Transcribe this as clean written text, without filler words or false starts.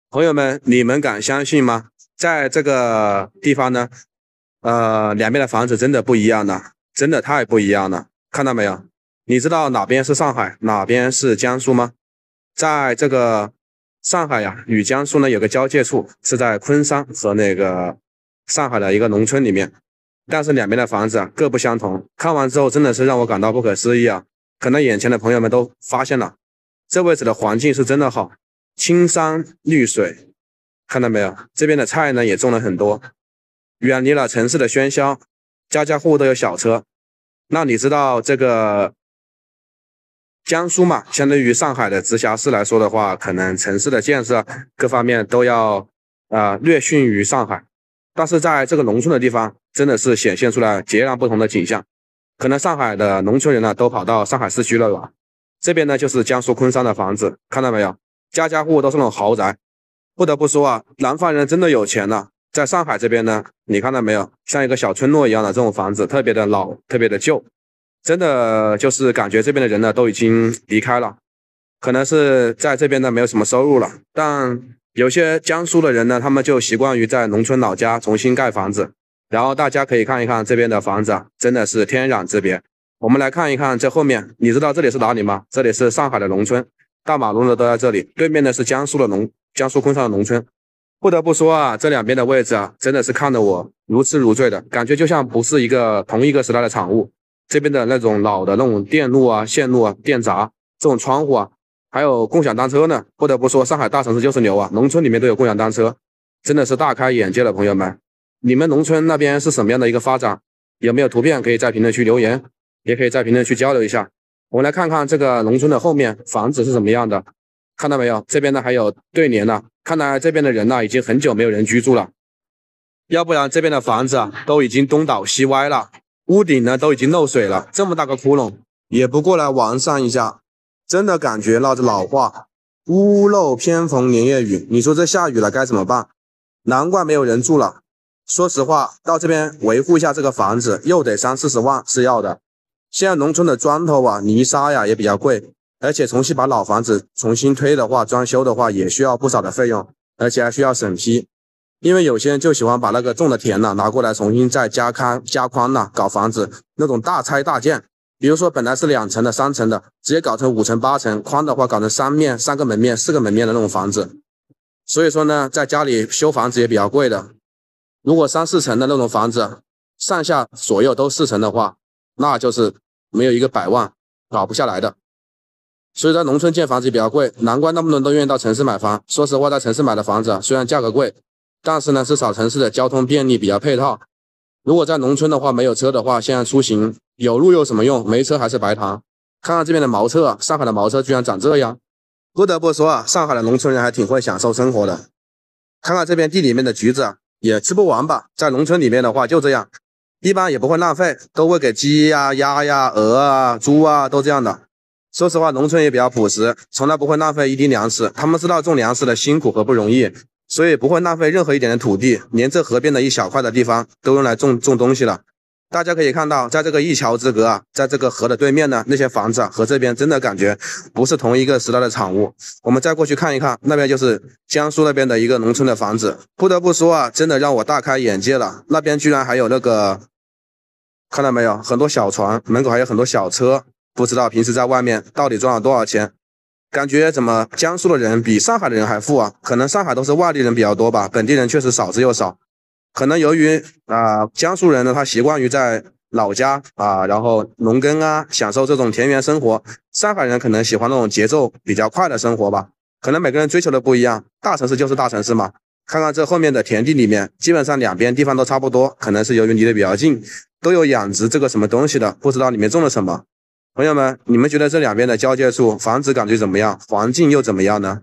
朋友们，你们敢相信吗？在这个地方呢，两边的房子真的不一样了，真的太不一样了。看到没有？你知道哪边是上海，哪边是江苏吗？在这个上海呀，与江苏呢有个交界处，是在昆山和那个上海的一个农村里面，但是两边的房子啊各不相同。看完之后真的是让我感到不可思议啊！可能眼前的朋友们都发现了，这位置的环境是真的好。青山绿水，看到没有？这边的菜呢也种了很多，远离了城市的喧嚣，家家户户都有小车。那你知道这个江苏嘛，相对于上海的直辖市来说的话，可能城市的建设各方面都要略逊于上海，但是在这个农村的地方，真的是显现出来截然不同的景象。可能上海的农村人呢都跑到上海市区了吧？这边呢就是江苏昆山的房子，看到没有？家家户户都是那种豪宅。不得不说啊，南方人真的有钱了。在上海这边呢，你看到没有，像一个小村落一样的这种房子，特别的老，特别的旧，真的就是感觉这边的人呢都已经离开了，可能是在这边呢没有什么收入了。但有些江苏的人呢，他们就习惯于在农村老家重新盖房子。然后大家可以看一看这边的房子啊，真的是天壤之别。我们来看一看这后面，你知道这里是哪里吗？这里是上海的农村。大马路呢都在这里，对面的是江苏昆山的农村。不得不说啊，这两边的位置啊，真的是看得我如痴如醉的，感觉就像不是同一个时代的产物。这边的那种老的那种电路啊、线路啊、电闸这种窗户啊，还有共享单车呢。不得不说，上海大城市就是牛啊，农村里面都有共享单车，真的是大开眼界了，朋友们。你们农村那边是什么样的一个发展？有没有图片可以在评论区留言，也可以在评论区交流一下。我们来看看这个农村的后面房子是什么样的，看到没有？这边呢还有对联呢，看来这边的人呢已经很久没有人居住了，要不然这边的房子啊都已经东倒西歪了，屋顶呢都已经漏水了，这么大个窟窿也不过来完善一下，真的感觉闹着老话，屋漏偏逢连夜雨。你说这下雨了该怎么办？难怪没有人住了。说实话，到这边维护一下这个房子又得30-40万是要的。现在农村的砖头啊、泥沙呀也比较贵，而且重新把老房子重新推的话，装修的话也需要不少的费用，而且还需要审批。因为有些人就喜欢把那个种的田拿过来重新再加宽搞房子，那种大拆大建。比如说本来是2层的、3层的，直接搞成5层、8层，宽的话搞成3个门面、4个门面的那种房子。所以说呢，在家里修房子也比较贵的。如果3-4层的那种房子，上下左右都4层的话，那就是没有一个100万搞不下来的。所以在农村建房子比较贵，难怪那么多人都愿意到城市买房。说实话，在城市买的房子虽然价格贵，但是呢，至少城市的交通便利，比较配套。如果在农村的话，没有车的话，现在出行有路有什么用？没车还是白搭。看看这边的茅厕，上海的茅厕居然长这样。不得不说啊，上海的农村人还挺会享受生活的。看看这边地里面的橘子也吃不完吧，在农村里面的话就这样，一般也不会浪费，都会给鸡呀、鸭呀、鹅啊、猪啊都这样的。说实话，农村也比较朴实，从来不会浪费一滴粮食，他们知道种粮食的辛苦和不容易，所以不会浪费任何一点的土地，连这河边的一小块的地方都用来种东西了。大家可以看到，在这个一桥之隔啊，在这个河的对面呢，那些房子和这边真的感觉不是同一个时代的产物。我们再过去看一看，那边就是江苏那边的一个农村的房子，不得不说啊，真的让我大开眼界了。那边居然还有那个，看到没有，很多小船，门口还有很多小车，不知道平时在外面到底赚了多少钱。感觉怎么江苏的人比上海的人还富啊？可能上海都是外地人比较多吧，本地人确实少之又少。可能由于江苏人呢，他习惯于在老家然后农耕啊，享受这种田园生活。上海人可能喜欢那种节奏比较快的生活吧。可能每个人追求的不一样，大城市就是大城市嘛。看看这后面的田地里面，基本上两边地方都差不多，可能是由于离得比较近，都有养殖这个什么东西的，不知道里面种了什么。朋友们，你们觉得这两边的交界处房子感觉怎么样？环境又怎么样呢？